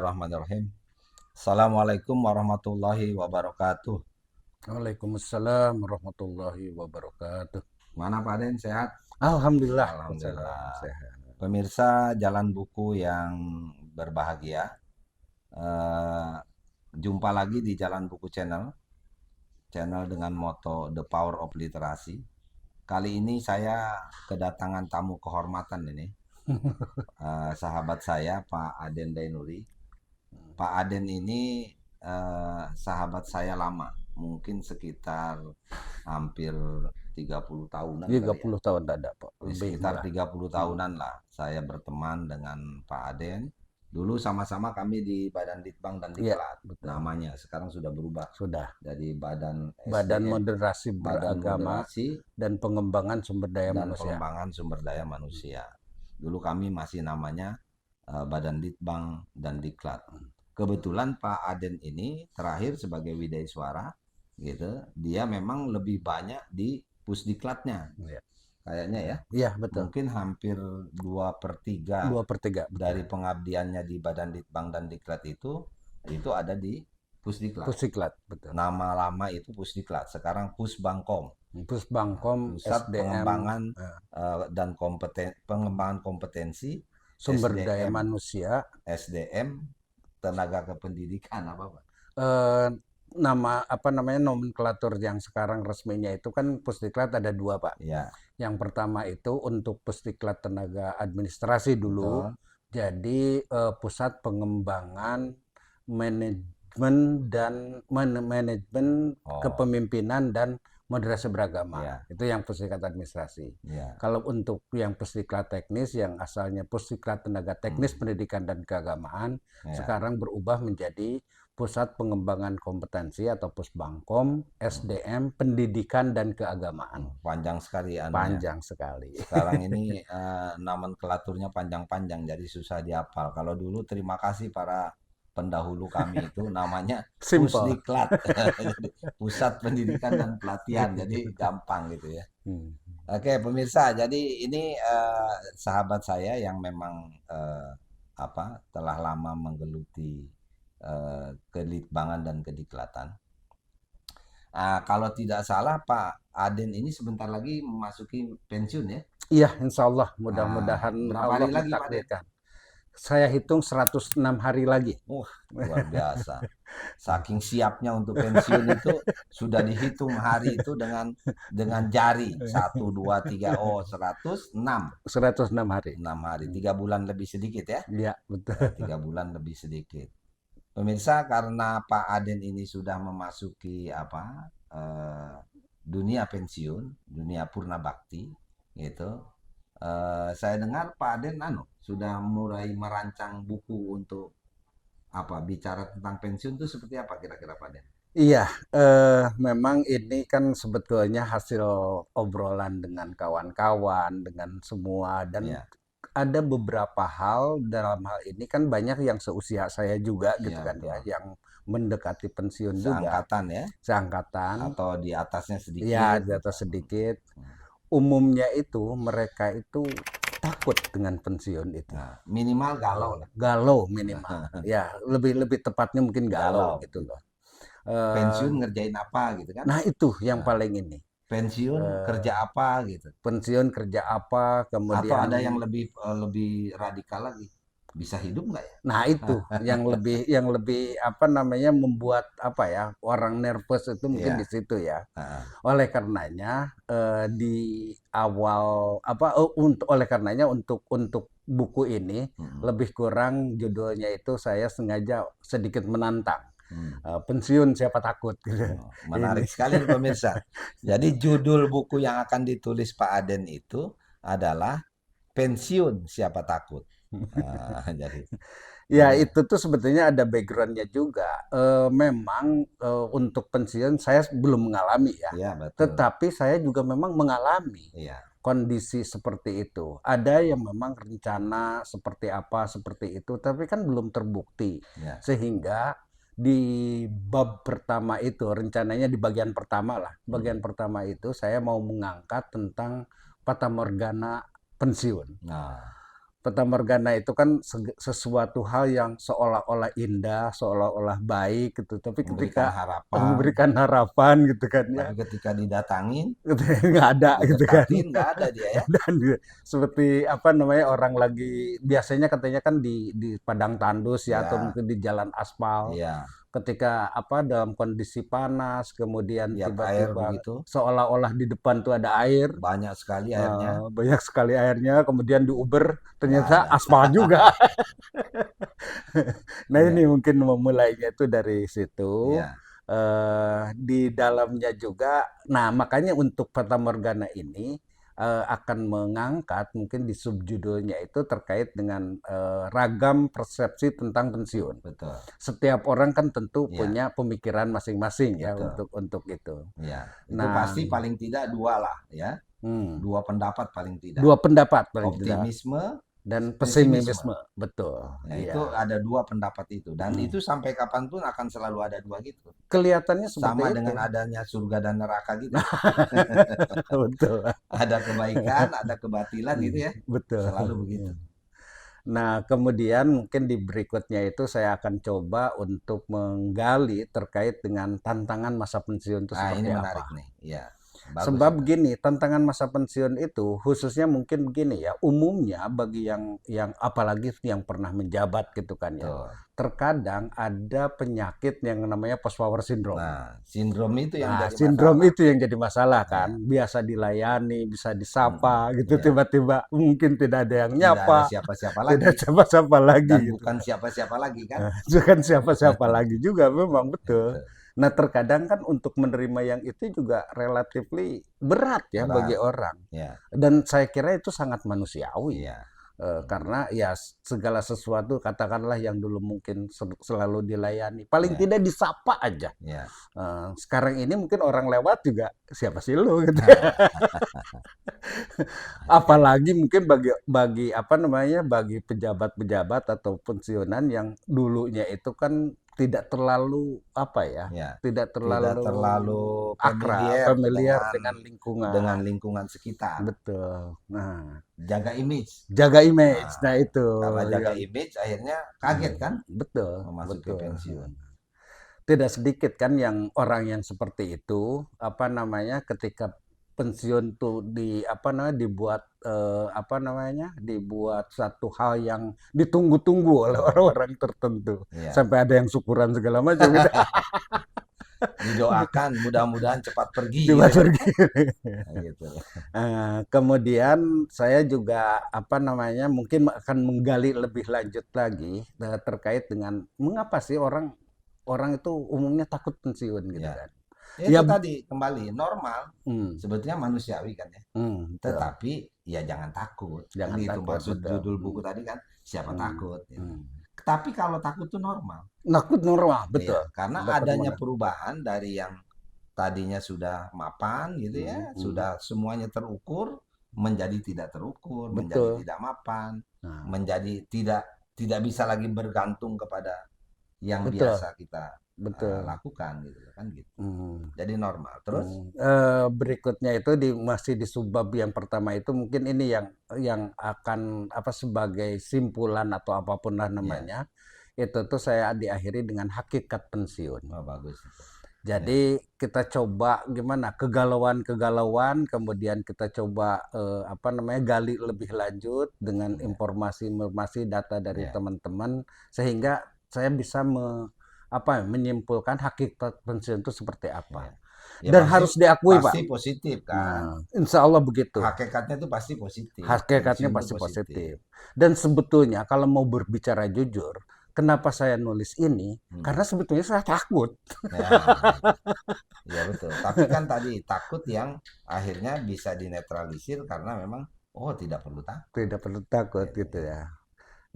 Bismillahirrahmanirrahim. Assalamualaikum warahmatullahi wabarakatuh. Waalaikumsalam warahmatullahi wabarakatuh. Mana Pak Den, sehat? Alhamdulillah. Alhamdulillah. Sehat. Pemirsa Jalan Buku yang berbahagia, eh, jumpa lagi di Jalan Buku channel dengan moto The Power of Literasi. Kali ini saya kedatangan tamu kehormatan ini, sahabat saya Pak Aden Dainuri. Pak Aden ini sahabat saya lama, mungkin sekitar hampir 30 tahunan kali ya. 30 tahun ada, Pak. Sekitar 30 tahunan lah saya berteman dengan Pak Aden. Dulu sama-sama kami di Badan Litbang dan Iya, Diklat. betul. Namanya sekarang sudah berubah Sudah. dari Badan Badan SDM, Moderasi Badan Beragama Moderasi dan Pengembangan Sumber Daya dan Manusia. Pengembangan Sumber Daya Manusia. Dulu kami masih namanya Badan Litbang dan Diklat. Kebetulan Pak Aden ini terakhir sebagai Widai Suara, gitu. Dia memang lebih banyak di Pusdiklatnya, Iya. kayaknya ya. Iya, betul. Mungkin hampir 2/3 2/3 dari pengabdiannya di Badan Litbang dan Diklat itu ada di Pusdiklat. Pusdiklat, betul. Nama lama itu Pusdiklat, sekarang Pusbangkom. Pusbangkom, Pusat SDM, Pengembangan dan Pengembangan Kompetensi Sumber SDM, Daya Manusia. SDM, Tenaga Kependidikan apa Pak? Namanya nomenklatur yang sekarang resminya itu kan Pusdiklat ada 2, Pak. Ya, Yang pertama itu untuk Pusdiklat Tenaga Administrasi dulu. betul. Jadi Pusat Pengembangan Manajemen Kepemimpinan dan Moderasi Beragama. Ya. Itu yang Pusdiklat Administrasi. Ya. Kalau untuk yang Pusdiklat Teknis yang asalnya Pusdiklat Tenaga Teknis Pendidikan dan Keagamaan, sekarang berubah menjadi Pusat Pengembangan Kompetensi atau Pusbangkom, SDM, Pendidikan dan Keagamaan. Panjang sekali anunya. Panjang sekali. Sekarang ini nomenklaturnya panjang-panjang, jadi susah dihafal. Kalau dulu terima kasih para pendahulu kami itu namanya Pusdiklat, Pusat Pendidikan dan Pelatihan, jadi gampang gitu ya. Oke pemirsa, jadi ini sahabat saya yang memang telah lama menggeluti kelitbangan dan kediklatan. Kalau tidak salah Pak Aden ini sebentar lagi memasuki pensiun ya? Iya, insya Allah. Mudah-mudahan berapa Allah hari lagi Pak Aden? mentakdirkan. Saya hitung 106 hari lagi. Luar biasa. Saking siapnya untuk pensiun itu sudah dihitung hari itu dengan jari. 1, 2, 3, 106. 106 hari. 6 hari. 3 bulan lebih sedikit ya? Iya, betul. 3 bulan lebih sedikit. Pemirsa, karena Pak Aden ini sudah memasuki dunia pensiun, dunia purna bakti, gitu. Saya dengar Pak Aden sudah mulai merancang buku untuk bicara tentang pensiun itu seperti apa kira-kira Pak Aden? Iya, memang ini kan sebetulnya hasil obrolan dengan kawan-kawan, dengan semua, dan ada beberapa hal dalam hal ini kan banyak yang seusia saya juga gitu kan ya, yang mendekati pensiun juga. Seangkatan ya? Seangkatan. Atau di atasnya sedikit? Iya, di atas sedikit. Umumnya itu mereka itu takut dengan pensiun itu. Minimal galau lah. Galau minimal. Ya, lebih tepatnya mungkin galau gitu loh. Pensiun ngerjain apa gitu kan? Nah itu yang paling ini. Pensiun kerja apa gitu? Pensiun kerja apa, kemudian atau ada yang lebih radikal lagi, bisa hidup nggak ya? Nah itu yang lebih membuat orang nervous itu mungkin di situ ya. Oleh karenanya untuk buku ini lebih kurang judulnya itu saya sengaja sedikit menantang. Pensiun siapa takut. Menarik sekali pemirsa. Jadi judul buku yang akan ditulis Pak Aden itu adalah Pensiun Siapa Takut. Jadi ya itu tuh sebetulnya ada backgroundnya juga. Memang untuk pensiun saya belum mengalami ya. Ya betul. Tetapi saya juga memang mengalami kondisi seperti itu. Ada yang memang rencana seperti itu, tapi kan belum terbukti. Sehingga di bab pertama itu, rencananya di bagian pertama lah. Bagian pertama itu saya mau mengangkat tentang fatamorgana pensiun. Fatamorgana itu kan sesuatu hal yang seolah-olah indah, seolah-olah baik gitu. Tapi Memberikan ketika harapan, memberikan harapan gitu kan ya, tapi ketika didatangin, nggak ada gitu kan. didekatin, nggak ada dia ya. Dan seperti apa namanya, orang lagi biasanya katanya kan di padang tandus ya, atau Ya, mungkin di jalan aspal. iya, Ketika apa dalam kondisi panas, kemudian lihat air tiba-tiba begitu, seolah-olah di depan tuh ada air, banyak sekali airnya, banyak sekali airnya, kemudian diuber nggak ternyata ada. aspal juga. Nah, ini Iya, mungkin memulainya itu dari situ. iya, Di dalamnya juga, nah makanya untuk Fatamorgana ini akan mengangkat mungkin di subjudulnya itu terkait dengan ragam persepsi tentang pensiun. betul. Setiap orang kan tentu Iya, punya pemikiran masing-masing ya betul. untuk itu. Iya, itu Nah, pasti paling tidak dua lah ya. hmm, Dua pendapat paling tidak. dua pendapat paling tidak, Optimisme, dan pesimisme. pesimisme, betul. Nah, itu Iya. ada dua pendapat itu. Dan Hmm. itu sampai kapanpun akan selalu ada dua gitu. Kelihatannya seperti Sama itu. dengan adanya surga dan neraka gitu. Betul. Ada kebaikan, ada kebatilan gitu ya. Betul. Selalu begitu. Nah, kemudian mungkin di berikutnya itu saya akan coba untuk menggali terkait dengan tantangan masa pensiun itu Nah, ini seperti menarik apa. nih. Iya, bagus Sebab itu. gini, tantangan masa pensiun itu khususnya mungkin begini ya, umumnya bagi yang apalagi yang pernah menjabat gitu kan ya. Tuh. Terkadang ada penyakit yang namanya post power syndrome. Nah, sindrom itu yang Nah, jadi sindrom masalah. itu yang jadi masalah kan. Ya. Biasa dilayani, bisa disapa gitu, Ya. tiba-tiba mungkin tidak ada yang Tidak ada nyapa, siapa-siapa tidak lagi. siapa-siapa lagi Dan gitu. bukan siapa-siapa lagi kan? Bukan siapa-siapa lagi juga memang betul. Itu. Nah, terkadang kan untuk menerima yang itu juga relatively berat ya bagi Berat. orang. Ya. Dan saya kira itu sangat manusiawi. Iya. Karena ya segala sesuatu katakanlah yang dulu mungkin selalu dilayani, paling Ya. tidak disapa aja. Ya. Sekarang ini mungkin orang lewat juga siapa sih lu gitu. Apalagi mungkin bagi apa namanya, bagi pejabat-pejabat atau pensiunan yang dulunya itu kan tidak terlalu apa ya, Ya. tidak Tidak terlalu terlalu akrab, familiar dengan dengan lingkungan. lingkungan sekitar. Betul. Nah, Jaga image. jaga image. Nah, Nah, itu karena jaga yang image akhirnya kaget kan betul, memasuki betul. pensiun. Tidak sedikit kan yang orang yang seperti itu, apa namanya, ketika pensiun tuh dibuat apa namanya, dibuat satu hal yang ditunggu-tunggu oleh orang-orang tertentu, Ya. sampai ada yang syukuran segala macam gitu. Didoakan mudah-mudahan cepat pergi Coba gitu kan. pergi. Nah, gitu. Kemudian saya juga apa namanya, mungkin akan menggali lebih lanjut lagi terkait dengan mengapa sih orang orang itu umumnya takut pensiun gitu Ya. kan. Ya Ya, itu tadi kembali normal. hmm, Sebetulnya manusiawi kan ya. betul. Tetapi ya jangan takut. Jangan Tadi itu takut, maksud betul. judul buku tadi kan siapa Hmm, takut gitu. hmm. Tapi kalau takut itu normal. Takut normal, Iya, betul. karena Takut adanya normal. perubahan dari yang tadinya sudah mapan gitu ya, sudah semuanya terukur menjadi tidak terukur, menjadi Betul. tidak mapan, Nah, menjadi tidak bisa lagi bergantung kepada yang betul, biasa kita betul. lakukan gitu kan gitu. Hmm. Jadi normal. Terus Berikutnya itu masih di subbab yang pertama itu mungkin ini yang akan apa sebagai simpulan atau apapun lah ya, namanya. Itu tuh saya diakhiri dengan hakikat pensiun. oh bagus. Jadi kita coba gimana kegalauan, kemudian kita coba apa namanya gali lebih lanjut dengan Ya, informasi data dari ya, teman-teman sehingga saya bisa menyimpulkan hakikat pensiun itu seperti apa. ya. Ya Dan pasti harus diakui, Pak. pasti positif kan. Nah, insya Allah begitu. Hakikatnya itu pasti positif. Hakikatnya Pensiun itu pasti positif. Dan sebetulnya kalau mau berbicara jujur, kenapa saya nulis ini? Karena sebetulnya saya takut. Ya, ya betul. Tapi kan tadi takut yang akhirnya bisa dinetralisir karena memang tidak perlu takut. Tidak perlu takut Gitu. gitu ya.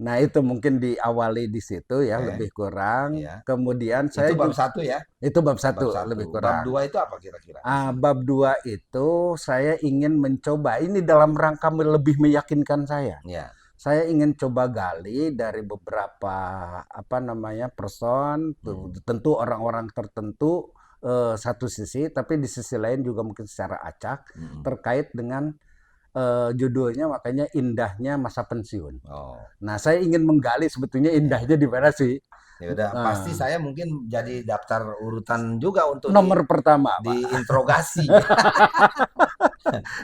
Nah, itu mungkin diawali di situ ya, Oke. lebih kurang. Ya. Kemudian saya Itu bab juga, 1 ya. itu bab Bab 1 1. lebih Bab kurang. 2 itu apa kira-kira? Bab 2 itu saya ingin mencoba, ini dalam rangka lebih meyakinkan saya. Ya. Saya ingin coba gali dari beberapa apa namanya person, tentu orang-orang tertentu satu sisi, tapi di sisi lain juga mungkin secara acak terkait dengan judulnya makanya Indahnya Masa Pensiun. Nah, saya ingin menggali sebetulnya indahnya di mana sih? Ya udah, pasti saya mungkin jadi daftar urutan juga untuk nomor pertama, Pak. Diinterogasi.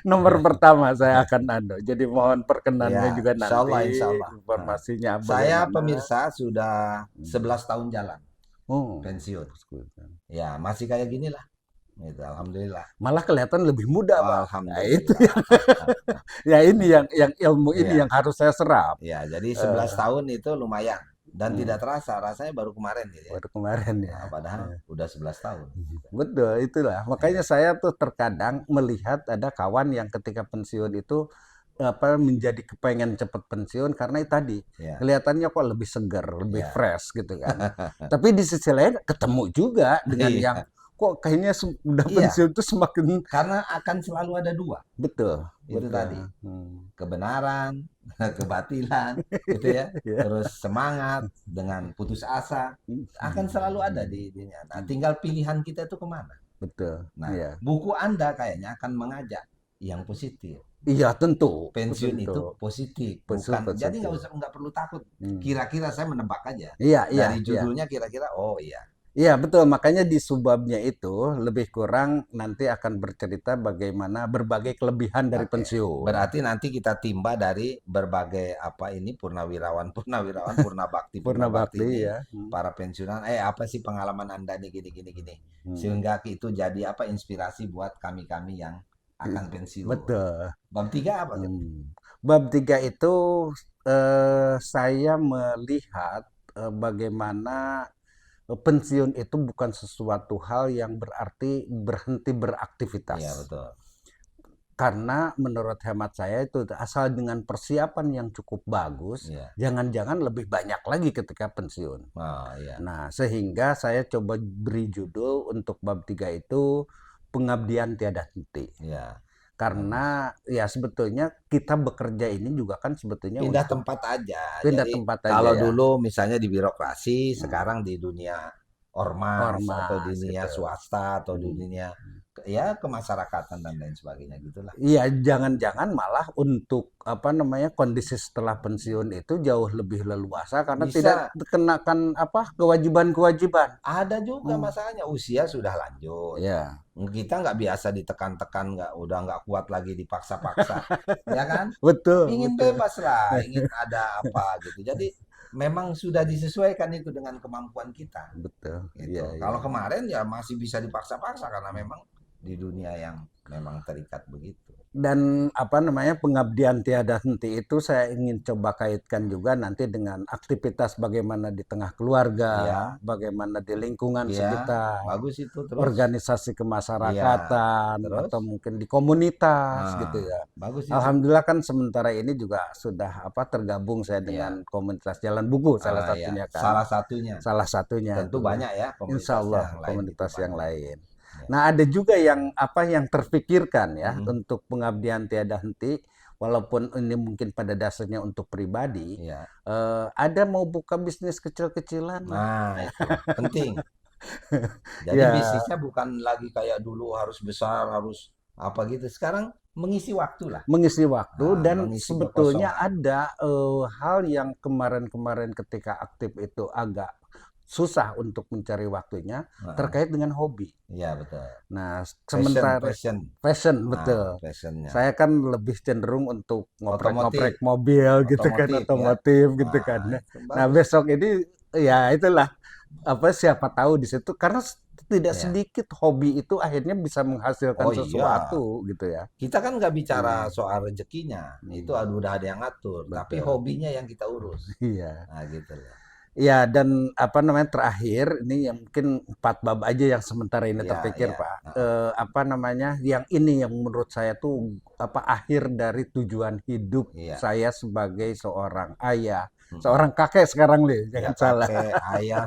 Nomor pertama saya akan jadi mohon perkenannya Ya, juga nanti insya Allah. informasinya Saya bagaimana. pemirsa sudah 11 tahun jalan pensiun. Ya, masih kayak gini lah. Gitu, alhamdulillah. Malah kelihatan lebih muda, Pak. Alhamdulillah. Nah, itu ya ini yang ilmu ini yang harus saya serap. Ya, jadi 11 tahun itu lumayan. Dan tidak terasa, rasanya baru kemarin gitu ya. Baru kemarin ya. Nah, padahal udah 11 tahun. Betul, itulah. Makanya saya tuh terkadang melihat ada kawan yang ketika pensiun itu menjadi kepengen cepet pensiun karena itu tadi kelihatannya kok lebih segar, lebih fresh gitu kan. Tapi di sisi lain ketemu juga dengan yang kok kayaknya sudah pensiun itu semakin, karena akan selalu ada dua. Betul. Itu tadi. Kebenaran, kebatilan, gitu ya. Terus semangat dengan putus asa akan selalu ada di dunia. Nah, tinggal pilihan kita itu kemana. Betul. Nah, buku Anda kayaknya akan mengajak yang positif. Iya, tentu. Pensiun itu positif, bukan. Jadi nggak perlu takut. Kira-kira saya menebak aja. Dari judulnya kira-kira, oh iya. Iya, betul. Makanya di subbabnya itu lebih kurang nanti akan bercerita bagaimana berbagai kelebihan dari pensiun. Berarti nanti kita timba dari berbagai purnawirawan, purnabakti ini, para pensiunan. Apa sih pengalaman Anda nih gini. Sehingga itu jadi inspirasi buat kami-kami yang akan pensiun. Betul. Bab 3 apa? Bab 3 itu saya melihat bagaimana pensiun itu bukan sesuatu hal yang berarti berhenti beraktivitas. Iya, betul. Karena menurut hemat saya itu asal dengan persiapan yang cukup bagus, jangan-jangan lebih banyak lagi ketika pensiun. Nah, sehingga saya coba beri judul untuk bab 3 itu Pengabdian Tiada Henti. Karena ya sebetulnya kita bekerja ini juga kan sebetulnya pindah tempat aja. Tempat aja. Kalau dulu misalnya di birokrasi, sekarang di dunia ormas atau di dunia swasta atau di dunia kemasyarakatan dan lain sebagainya gitulah. Iya, jangan-jangan malah untuk kondisi setelah pensiun itu jauh lebih leluasa karena tidak dikenakan kewajiban-kewajiban. Ada juga masalahnya usia sudah lanjut. Kita nggak biasa ditekan-tekan, udah nggak kuat lagi dipaksa-paksa, ya kan? Betul. Ingin bebas lah, ingin ada apa gitu. Jadi memang sudah disesuaikan itu dengan kemampuan kita. Betul. Gitu. Kalau kemarin ya masih bisa dipaksa-paksa karena memang di dunia yang memang terikat begitu. Dan pengabdian tiada henti itu saya ingin coba kaitkan juga nanti dengan aktivitas bagaimana di tengah keluarga, bagaimana di lingkungan sekitar, bagus itu, terus organisasi kemasyarakatan, atau mungkin di komunitas gitu ya. Bagus itu. Alhamdulillah kan sementara ini juga sudah tergabung saya dengan komunitas Jalan Buku salah satunya kan. Salah satunya. Tentu banyak ya komunitas. Insya Allah komunitas yang lain. Nah, ada juga yang terpikirkan ya untuk pengabdian tiada henti, walaupun ini mungkin pada dasarnya untuk pribadi, ada mau buka bisnis kecil-kecilan. Nah, itu penting. Jadi bisnisnya bukan lagi kayak dulu harus besar, harus apa gitu. Sekarang mengisi waktu lah. Mengisi waktu dan sebetulnya ada hal yang kemarin-kemarin ketika aktif itu agak susah untuk mencari waktunya terkait dengan hobi. Iya, betul. Nah, sementara fashion betul. Saya kan lebih cenderung untuk ngoprek-ngoprek mobil gitu kan, otomotif gitu kan. Nah, besok ini ya itulah siapa tahu di situ karena tidak sedikit hobi itu akhirnya bisa menghasilkan sesuatu gitu ya. Kita kan nggak bicara soal rezekinya, itu udah ada yang ngatur, tapi hobinya yang kita urus. Iya. Nah, gitu loh. Ya, dan terakhir ini yang mungkin 4 bab aja yang sementara ini terpikir Pak. Yang ini yang menurut saya tuh akhir dari tujuan hidup saya sebagai seorang ayah, seorang kakek sekarang nih, jangan salah. Kakek, ayah,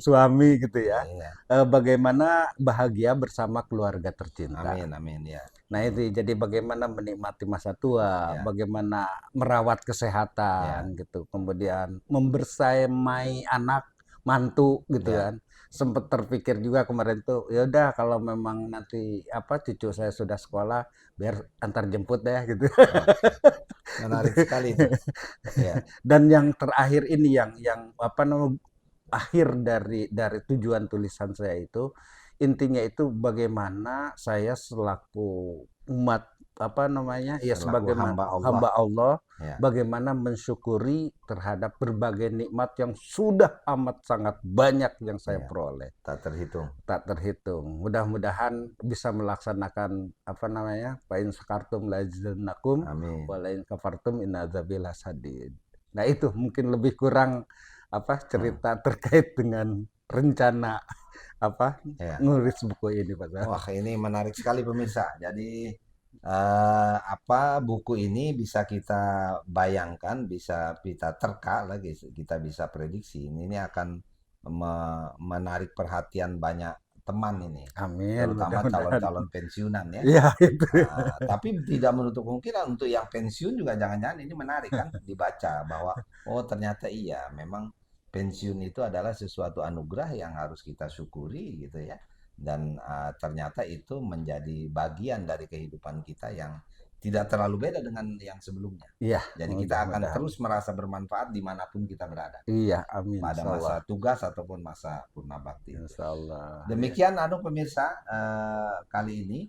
suami gitu ya. Bagaimana bahagia bersama keluarga tercinta. Amin ya. Nah itu jadi bagaimana menikmati masa tua, bagaimana merawat kesehatan gitu, kemudian membersamai anak mantu gitu kan, sempat terpikir juga kemarin tuh, ya udah kalau memang nanti cucu saya sudah sekolah, biar antar jemput deh gitu. Menarik sekali itu. Ya. Dan yang terakhir ini yang akhir dari tujuan tulisan saya itu, intinya itu bagaimana saya selaku umat Selaku sebagai hamba Allah. hamba Allah, Ya. bagaimana mensyukuri terhadap berbagai nikmat yang sudah amat sangat banyak yang saya peroleh. Tak terhitung. Tak terhitung. Mudah-mudahan bisa melaksanakan fa in sakartum la azidannakum wa la in kafartum inna adzabi lasadid. Nah, itu mungkin lebih kurang cerita terkait dengan rencana nulis buku ini, Pak. Wah, ini menarik sekali pemirsa. Jadi buku ini bisa kita bayangkan, bisa kita terka lagi, kita bisa prediksi. Ini akan menarik perhatian banyak teman ini. Amin. Terutama calon-calon pensiunan ya. Iya, itu. Tapi tidak menutup kemungkinan untuk yang pensiun juga jangan-jangan ini menarik kan dibaca bahwa ternyata iya memang pensiun itu adalah sesuatu anugerah yang harus kita syukuri gitu ya. Dan ternyata itu menjadi bagian dari kehidupan kita yang tidak terlalu beda dengan yang sebelumnya. Iya. Jadi kita akan terus merasa bermanfaat dimanapun kita berada. Iya, amin. Pada masa tugas ataupun masa purna bakti. Insyaallah. Demikian pemirsa kali ini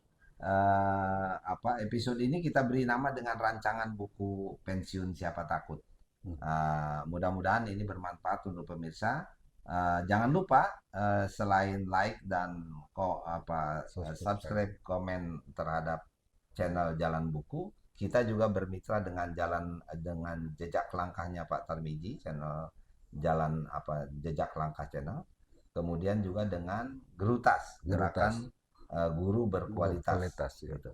episode ini kita beri nama dengan rancangan buku Pensiun Siapa Takut. Mudah-mudahan ini bermanfaat untuk pemirsa. Jangan lupa selain like dan subscribe, komen terhadap channel Jalan Buku, kita juga bermitra dengan jejak langkahnya Pak Tarmiji, channel Jalan Jejak Langkah channel. Kemudian juga dengan Gerutas, gerakan guru berkualitas. Gitu.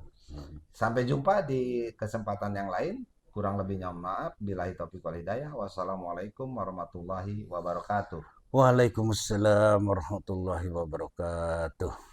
Sampai jumpa di kesempatan yang lain. Kurang lebihnya maaf. Billahi taufiq wal hidayah. Wassalamualaikum warahmatullahi wabarakatuh. Waalaikumsalam warahmatullahi wabarakatuh.